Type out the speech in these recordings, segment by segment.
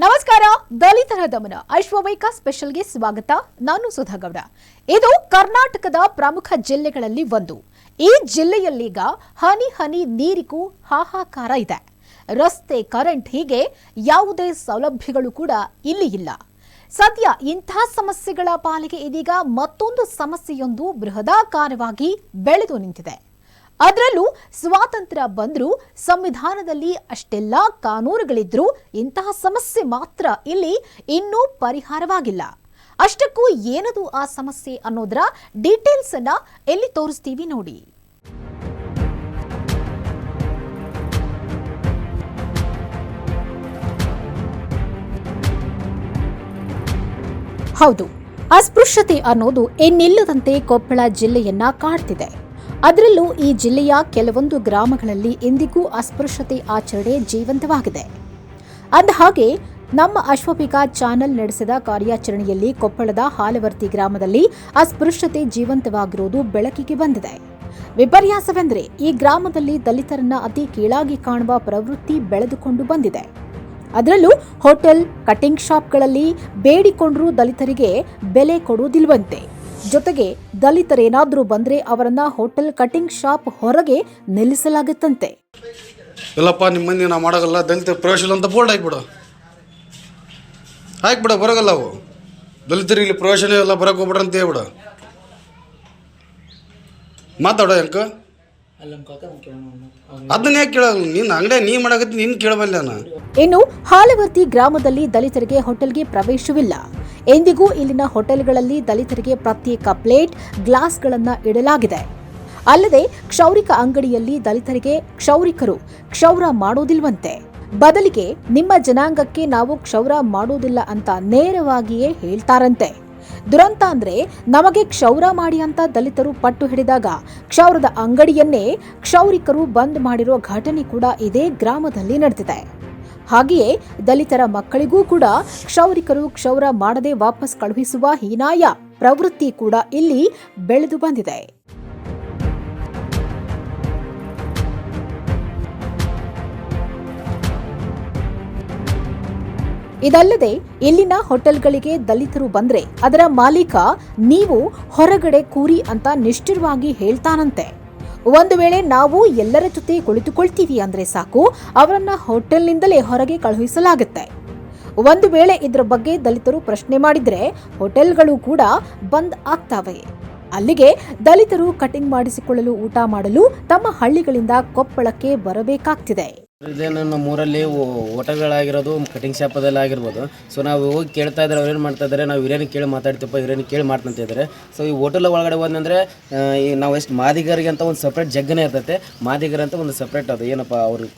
ನಮಸ್ಕಾರ. ದಲಿತರ ದಮನ ಅಶ್ವವೈಕ ಸ್ಪೆಷಲ್ಗೆ ಸ್ವಾಗತ. ನಾನು ಸುಧಾಗೌಡ. ಇದು ಕರ್ನಾಟಕದ ಪ್ರಮುಖ ಜಿಲ್ಲೆಗಳಲ್ಲಿ ಒಂದು. ಈ ಜಿಲ್ಲೆಯಲ್ಲೀಗ ಹನಿ ಹನಿ ನೀರಿಗೂ ಹಾಹಾಕಾರ ಇದೆ. ರಸ್ತೆ, ಕರೆಂಟ್ ಹೀಗೆ ಯಾವುದೇ ಸೌಲಭ್ಯಗಳು ಕೂಡ ಇಲ್ಲಿ ಇಲ್ಲ. ಸದ್ಯ ಇಂಥ ಸಮಸ್ಯೆಗಳ ಪಾಲಿಗೆ ಇದೀಗ ಮತ್ತೊಂದು ಸಮಸ್ಯೆಯೊಂದು ಬೃಹದಾಕಾರವಾಗಿ ಬೆಳೆದು ನಿಂತಿದೆ. ಅದರಲ್ಲೂ ಸ್ವಾತಂತ್ರ್ಯ ಬಂದರೂ ಸಂವಿಧಾನದಲ್ಲಿ ಅಷ್ಟೆಲ್ಲಾ ಕಾನೂನುಗಳಿದ್ರೂ ಇಂತಹ ಸಮಸ್ಯೆ ಮಾತ್ರ ಇಲ್ಲಿ ಇನ್ನೂ ಪರಿಹಾರವಾಗಿಲ್ಲ. ಅಷ್ಟಕ್ಕೂ ಏನದು ಆ ಸಮಸ್ಯೆ ಅನ್ನೋದರ ಡೀಟೇಲ್ಸ್ ಅನ್ನ ಎಲ್ಲಿ ತೋರಿಸ್ತೀವಿ ನೋಡಿ. ಹೌದು, ಅಸ್ಪೃಶ್ಯತೆ ಅನ್ನೋದು ಇನ್ನಿಲ್ಲದಂತೆ ಕೊಪ್ಪಳ ಜಿಲ್ಲೆಯನ್ನ ಕಾಡ್ತಿದೆ. ಅದರಲ್ಲೂ ಈ ಜಿಲ್ಲೆಯ ಕೆಲವೊಂದು ಗ್ರಾಮಗಳಲ್ಲಿ ಇಂದಿಗೂ ಅಸ್ಪೃಶ್ಯತೆ ಆಚರಣೆ ಜೀವಂತವಾಗಿದೆ. ಅಂದಹಾಗೆ ನಮ್ಮ ಅಶ್ವಪಿಕ ಚಾನೆಲ್ ನಡೆಸಿದ ಕಾರ್ಯಾಚರಣೆಯಲ್ಲಿ ಕೊಪ್ಪಳದ ಹಾಲವರ್ತಿ ಗ್ರಾಮದಲ್ಲಿ ಅಸ್ಪೃಶ್ಯತೆ ಜೀವಂತವಾಗಿರುವುದು ಬೆಳಕಿಗೆ ಬಂದಿದೆ. ವಿಪರ್ಯಾಸವೆಂದರೆ ಈ ಗ್ರಾಮದಲ್ಲಿ ದಲಿತರನ್ನ ಅತಿ ಕೀಳಾಗಿ ಕಾಣುವ ಪ್ರವೃತ್ತಿ ಬೆಳೆದುಕೊಂಡು ಬಂದಿದೆ. ಅದರಲ್ಲೂ ಹೋಟೆಲ್, ಕಟಿಂಗ್ ಶಾಪ್ಗಳಲ್ಲಿ ಬೇಡಿಕೊಂಡರೂ ದಲಿತರಿಗೆ ಬೆಲೆ ಕೊಡುವುದಿಲ್ವಂತೆ. ಜೊತೆಗೆ ದಲಿತರೇನಾದ್ರೂ ಬಂದ್ರೆ ಅವರನ್ನ ಹೋಟೆಲ್, ಕಟಿಂಗ್ ಶಾಪ್ ಹೊರಗೆ ನಿಲ್ಲಿಸಲಾಗುತ್ತಂತೆ. ಇಲ್ಲಪ್ಪ, ನಿಮ್ಮ ಮಂದಿ ನಾವು ಮಾಡೋಲ್ಲ, ದಲಿತ ಪ್ರವೇಶ ಇಲ್ಲ ಅಂತ ಬೋರ್ಡ್ ಹಾಕ್ಬಿಡ ಬರೋಗಲ್ಲ. ಅವು ದಲಿತರು ಇಲ್ಲಿ ಪ್ರವೇಶನೇ ಇಲ್ಲ, ಬರೋಕೆ ಹೋಗ್ಬಿಡ್ರ ಅಂತ ಹೇಳ್ಬಿಡ. ಮಾತಾಡೋ ಹೆಂಕ ಅದನ್ನ ಯಾಕೆ ಕೇಳಲ್ಲ? ನೀನು ಅಂಗಡಿ ನೀ ಮಾಡಾಕತ್ತಿ, ನೀನು ಕೇಳಬಲ್ಲ. ಇನ್ನು ಹಾಲವರ್ತಿ ಗ್ರಾಮದಲ್ಲಿ ದಲಿತರಿಗೆ ಹೋಟೆಲ್ಗೆ ಪ್ರವೇಶವಿಲ್ಲ. ಎಂದಿಗೂ ಇಲ್ಲಿನ ಹೋಟೆಲ್ಗಳಲ್ಲಿ ದಲಿತರಿಗೆ ಪ್ರತ್ಯೇಕ ಪ್ಲೇಟ್, ಗ್ಲಾಸ್ಗಳನ್ನ ಇಡಲಾಗಿದೆ. ಅಲ್ಲದೆ ಕ್ಷೌರಿಕ ಅಂಗಡಿಯಲ್ಲಿ ದಲಿತರಿಗೆ ಕ್ಷೌರಿಕರು ಕ್ಷೌರ ಮಾಡೋದಿಲ್ವಂತೆ. ಬದಲಿಗೆ ನಿಮ್ಮ ಜನಾಂಗಕ್ಕೆ ನಾವು ಕ್ಷೌರ ಮಾಡೋದಿಲ್ಲ ಅಂತ ನೇರವಾಗಿಯೇ ಹೇಳ್ತಾರಂತೆ. ದುರಂತ ಅಂದ್ರೆ ನಮಗೆ ಕ್ಷೌರ ಮಾಡಿ ಅಂತ ದಲಿತರು ಪಟ್ಟು ಹಿಡಿದಾಗ ಕ್ಷೌರದ ಅಂಗಡಿಯನ್ನೇ ಕ್ಷೌರಿಕರು ಬಂದ್ ಮಾಡಿರೋ ಘಟನೆ ಕೂಡ ಇದೇ ಗ್ರಾಮದಲ್ಲಿ ನಡೆದಿದೆ. ಹಾಗೆಯೇ ದಲಿತರ ಮಕ್ಕಳಿಗೂ ಕೂಡ ಕ್ಷೌರಿಕರು ಕ್ಷೌರ ಮಾಡದೆ ವಾಪಸ್ ಕಳುಹಿಸುವ ಹೀನಾಯ ಪ್ರವೃತ್ತಿ ಕೂಡ ಇಲ್ಲಿ ಬೆಳೆದು ಬಂದಿದೆ. ಇದಲ್ಲದೆ ಇಲ್ಲಿನ ಹೋಟೆಲ್ಗಳಿಗೆ ದಲಿತರು ಬಂದ್ರೆ ಅದರ ಮಾಲೀಕ ನೀವು ಹೊರಗಡೆ ಕೂರಿ ಅಂತ ನಿಷ್ಠುರವಾಗಿ ಹೇಳ್ತಾನಂತೆ. ಒಂದು ವೇಳೆ ನಾವು ಎಲ್ಲರ ಜೊತೆ ಕುಳಿತುಕೊಳ್ತೀವಿ ಅಂದ್ರೆ ಸಾಕು, ಅವರನ್ನ ಹೋಟೆಲ್ನಿಂದಲೇ ಹೊರಗೆ ಕಳುಹಿಸಲಾಗುತ್ತೆ. ಒಂದು ವೇಳೆ ಇದರ ಬಗ್ಗೆ ದಲಿತರು ಪ್ರಶ್ನೆ ಮಾಡಿದ್ರೆ ಹೋಟೆಲ್ಗಳು ಕೂಡ ಬಂದ್ ಆಗ್ತವೆ. ಅಲ್ಲಿಗೆ ದಲಿತರು ಕಟಿಂಗ್ ಮಾಡಿಸಿಕೊಳ್ಳಲು, ಊಟ ಮಾಡಲು ತಮ್ಮ ಹಳ್ಳಿಗಳಿಂದ ಕೊಪ್ಪಳಕ್ಕೆ ಬರಬೇಕಾಗ್ತಿದೆ. ಇದೇನು ನಮ್ಮೂರಲ್ಲಿ ಹೋಟೆಲ್ಗಳಾಗಿರೋದು, ಕಟಿಂಗ್ ಶಾಪದಲ್ಲಿ ಆಗಿರ್ಬೋದು. ಸೊ ನಾವು ಹೋಗಿ ಕೇಳ್ತಾ ಇದ್ದಾರೆ, ಅವ್ರೇನು ಮಾಡ್ತಾ ಇದ್ದಾರೆ, ನಾವು ಹಿರಿಯರಿಗೆ ಕೇಳಿ ಮಾತಾಡ್ತೀವಪ್ಪ, ಹಿರಿಯರಿಗೆ ಕೇಳಿ ಮಾಡ್ತಂತ ಇದ್ದಾರೆ. ಸೊ ಈ ಹೋಟೆಲ್ ಒಳಗಡೆ ಹೋದಂದರೆ ನಾವು ಎಷ್ಟು ಮಾದಿಗರಿಗೆ ಅಂತ ಒಂದು ಸಪ್ರೇಟ್ ಜಗ್ಗನೇ ಇರ್ತೈತೆ. ಮಾದಿಗರ ಅಂತ ಒಂದು ಸಪ್ರೇಟ್ ಅದು ಏನಪ್ಪ ಅವ್ರು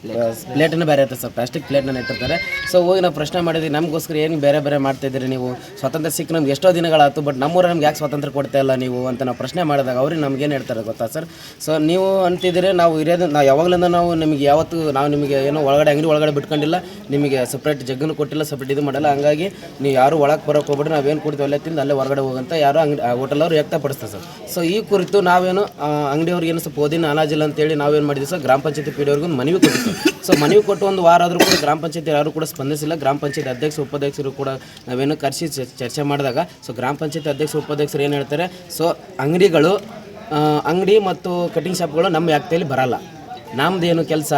ಪ್ಲೇಟನ್ನು ಬೇರೆ ಇರ್ತದೆ, ಪ್ಲಾಸ್ಟಿಕ್ ಪ್ಲೇಟನ್ನು ಇಟ್ಟಿರ್ತಾರೆ. ಸೊ ಹೋಗಿ ನಾವು ಪ್ರಶ್ನೆ ಮಾಡಿದ್ವಿ, ನಮಗೋಸ್ಕರ ಏನು ಬೇರೆ ಬೇರೆ ಮಾಡ್ತಾಯಿದ್ದೀರಿ ನೀವು? ಸ್ವಾತಂತ್ರ್ಯ ಸಿಕ್ಕ ನಮ್ಗೆ ಎಷ್ಟೋ ದಿನಗಳಾಯ್ತು, ಬಟ್ ನಮ್ಮೂರ ನಮ್ಗೆ ಯಾಕೆ ಸ್ವಾತಂತ್ರ್ಯ ಕೊಡ್ತಾ ಇಲ್ಲ ನೀವು ಅಂತ ನಾವು ಪ್ರಶ್ನೆ ಮಾಡಿದಾಗ ಅವ್ರಿಗೆ ನಮ್ಗೇನು ಹೇಳ್ತಾರೆ ಗೊತ್ತಾ ಸರ್? ಸೊ ನೀವು ಅಂತಿದ್ದೀರಿ, ನಾವು ಹಿರಿಯೋದು ನಾವು ಯಾವಾಗಲಿಂದ ನಾವು ನಿಮಗೆ ಯಾವತ್ತು ನಾವು ನಿಮಗೆ ಏನೋ ಒಳಗಡೆ ಅಂಗಡಿ ಒಳಗಡೆ ಬಿಟ್ಕೊಂಡಿಲ್ಲ, ನಿಮಗೆ ಸಪ್ರೇಟ್ ಜಗ್ಗನ್ನು ಕೊಟ್ಟಿಲ್ಲ, ಸಪ್ರೇಟ್ ಇದು ಮಾಡಲ್ಲ. ಹಂಗಾಗಿ ನೀವು ಯಾರು ಒಳಗೆ ಬರೋಕೆ ಹೋಗ್ಬಿಟ್ರೆ ನಾವೇನು ಕೊಡ್ತೀವಿ ಅಲ್ಲೇ ತಿಂದು ಅಲ್ಲೇ ಹೊರಗಡೆ ಹೋಗಂತ ಯಾರು ಹೋಟೆಲ್ ಅವರು ವ್ಯಕ್ತಪಡಿಸ್ತಾರೆ ಸರ್. ಸೊ ಈ ಕುರಿತು ನಾವೇನು ಅಂಗಡಿಯವ್ರಿಗೆ ಏನು ಸ್ವಲ್ಪ ಓದಿನ ಅನಾಜಿಲ್ಲ ಅಂತೇಳಿ ನಾವೇನು ಮಾಡಿದ್ವಿ ಸರ್, ಗ್ರಾಮ ಪಂಚಾಯತಿ ಪಿಡಿಯವ್ರಿಗೂ ಮನವಿ ಕೊಟ್ಟಿದ್ವಿ. ಸೊ ಮನವಿ ಕೊಟ್ಟು ಒಂದು ವಾರ ಆದರೂ ಕೂಡ ಗ್ರಾಮ ಪಂಚಾಯತಿ ಯಾರು ಕೂಡ ಸ್ಪಂದಿಸಿಲ್ಲ. ಗ್ರಾಮ ಪಂಚಾಯತಿ ಅಧ್ಯಕ್ಷ, ಉಪಾಧ್ಯಕ್ಷರು ಕೂಡ ನಾವೇನು ಕರೆಸಿ ಚರ್ಚೆ ಮಾಡಿದಾಗ ಸೊ ಗ್ರಾಮ ಪಂಚಾಯತಿ ಅಧ್ಯಕ್ಷ, ಉಪಾಧ್ಯಕ್ಷರು ಏನು ಹೇಳ್ತಾರೆ, ಸೊ ಅಂಗಡಿ ಮತ್ತು ಕಟಿಂಗ್ ಶಾಪ್ಗಳು ನಮ್ಮ ವ್ಯಾಪ್ತಿಯಲ್ಲಿ ಬರಲ್ಲ. ನಮ್ಮದೇನು ಕೆಲಸ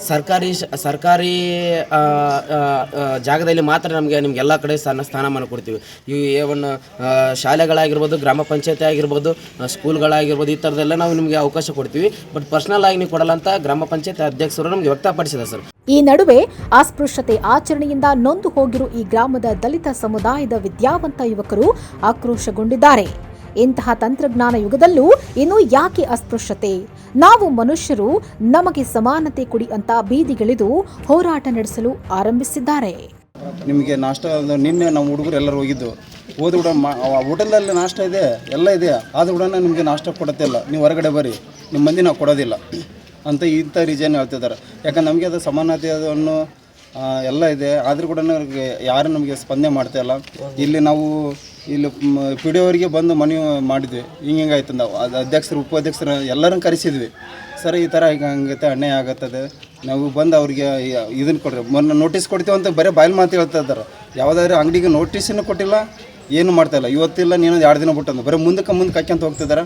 ಸರ್ಕಾರಿ ಜಾಗದಲ್ಲಿ ಮಾತ್ರ ನಿಮ್ಗೆ ಎಲ್ಲ ಕಡೆ ಸ್ಥಾನಮಾನ ಕೊಡ್ತೀವಿ. ಇವು ಏವನ್ ಶಾಲೆಗಳಾಗಿರ್ಬೋದು, ಗ್ರಾಮ ಪಂಚಾಯತಿ ಆಗಿರ್ಬೋದು, ಸ್ಕೂಲ್ಗಳಾಗಿರ್ಬೋದು, ಈ ಥರದ್ದೆಲ್ಲ ನಾವು ನಿಮಗೆ ಅವಕಾಶ ಕೊಡ್ತೀವಿ. ಬಟ್ ಪರ್ಸ್ನಲ್ ಆಗಿ ನೀವು ಕೊಡಲ್ಲ ಅಂತ ಗ್ರಾಮ ಪಂಚಾಯತಿ ಅಧ್ಯಕ್ಷರು ನಮ್ಗೆ ವ್ಯಕ್ತಪಡಿಸಿದೆ ಸರ್. ಈ ನಡುವೆ ಅಸ್ಪೃಶ್ಯತೆ ಆಚರಣೆಯಿಂದ ನೊಂದು ಹೋಗಿರುವ ಈ ಗ್ರಾಮದ ದಲಿತ ಸಮುದಾಯದ ವಿದ್ಯಾವಂತ ಯುವಕರು ಆಕ್ರೋಶಗೊಂಡಿದ್ದಾರೆ. ಇಂತಹ ತಂತ್ರಜ್ಞಾನ ಯುಗದಲ್ಲೂ ಇನ್ನು ಯಾಕೆ ಅಸ್ಪೃಶ್ಯತೆ? ನಾವು ಮನುಷ್ಯರು, ನಮಗೆ ಸಮಾನತೆ ಕೊಡಿ ಅಂತ ಬೀದಿಗಿಳಿದು ಹೋರಾಟ ನಡೆಸಲು ಆರಂಭಿಸಿದ್ದಾರೆ. ನಿಮಗೆ ನಾಷ್ಟ ನಿನ್ನೆ ನಮ್ಮ ಹುಡುಗರು ಎಲ್ಲರೂ ಹೋಗಿದ್ದು, ಹೋದ ಕೂಡ ಹೋಟೆಲಲ್ಲಿ ನಾಷ್ಟ ಇದೆ, ಎಲ್ಲ ಇದೆ, ಆದರೂ ಕೂಡ ನಿಮಗೆ ನಾಷ್ಟ ಕೊಡುತ್ತೆ ಇಲ್ಲ, ನೀವು ಹೊರಗಡೆ ಬರ್ರಿ, ನಿಮ್ಮ ಮಂದಿ ನಾವು ಕೊಡೋದಿಲ್ಲ ಅಂತ ಇಂಥ ರೀಸನ್ ಹೇಳ್ತಿದ್ದಾರೆ. ಯಾಕಂದ್ರೆ ನಮಗೆ ಅದು ಸಮಾನತೆಯನ್ನು ಎಲ್ಲ ಇದೆ, ಆದರೂ ಕೂಡ ಯಾರು ನಮಗೆ ಸ್ಪಂದನೆ ಮಾಡ್ತಾಯಿಲ್ಲ. ಇಲ್ಲಿ ನಾವು ಇಲ್ಲಿ ಪಿ ಡಿ ಅವರಿಗೆ ಬಂದು ಮನವಿ ಮಾಡಿದ್ವಿ, ಹಿಂಗಾಯ್ತು. ನಾವು ಅದು ಅಧ್ಯಕ್ಷರು, ಉಪಾಧ್ಯಕ್ಷರು ಎಲ್ಲರನ್ನು ಕರೆಸಿದ್ವಿ. ಸರ್ ಈ ಥರ ಈಗ ಹಂಗೈತೆ ಅನ್ಯಾಯ ಆಗತ್ತದೆ, ನಾವು ಬಂದು ಅವ್ರಿಗೆ ಇದನ್ನು ಕೊಡ್ರಿ, ಮೊನ್ನೆ ನೋಟಿಸ್ ಕೊಡ್ತೀವಿ ಅಂತ ಬರೀ ಬಾಯಲ್ಲಿ ಮಾತು ಹೇಳ್ತಾ ಇದ್ದಾರೆ. ಯಾವುದಾದ್ರು ಅಂಗಡಿಗೆ ನೋಟಿಸನ್ನು ಕೊಟ್ಟಿಲ್ಲ, ಏನು ಮಾಡ್ತಾಯಿಲ್ಲ. ಇವತ್ತಿಲ್ಲ ನೀನು 2 ದಿನ ಬಿಟ್ಟು ಬರೀ ಮುಂದಕ್ಕೆ ಹಾಕ್ಯಂತ ಹೋಗ್ತಿದ್ದಾರೆ.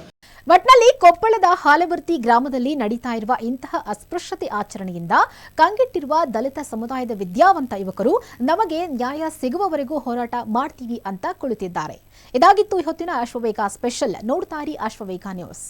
ಒಟ್ನಲ್ಲಿ ಕೊಪ್ಪಳದ ಹಾಲವರ್ತಿ ಗ್ರಾಮದಲ್ಲಿ ನಡೀತಾ ಇರುವ ಇಂತಹ ಅಸ್ಪೃಶ್ಯತೆ ಆಚರಣೆಯಿಂದ ಕಂಗೆಟ್ಟಿರುವ ದಲಿತ ಸಮುದಾಯದ ವಿದ್ಯಾವಂತ ಯುವಕರು ನಮಗೆ ನ್ಯಾಯ ಸಿಗುವವರೆಗೂ ಹೋರಾಟ ಮಾಡ್ತೀವಿ ಅಂತ ಕುಳಿತಿದ್ದಾರೆ. ಇದಾಗಿತ್ತು ಈ ಹೊತ್ತಿನ ಅಶ್ವವೇಗ ಸ್ಪೆಷಲ್. ನೋಡ್ತಾ ಇರಿ ಅಶ್ವವೇಗ ನ್ಯೂಸ್.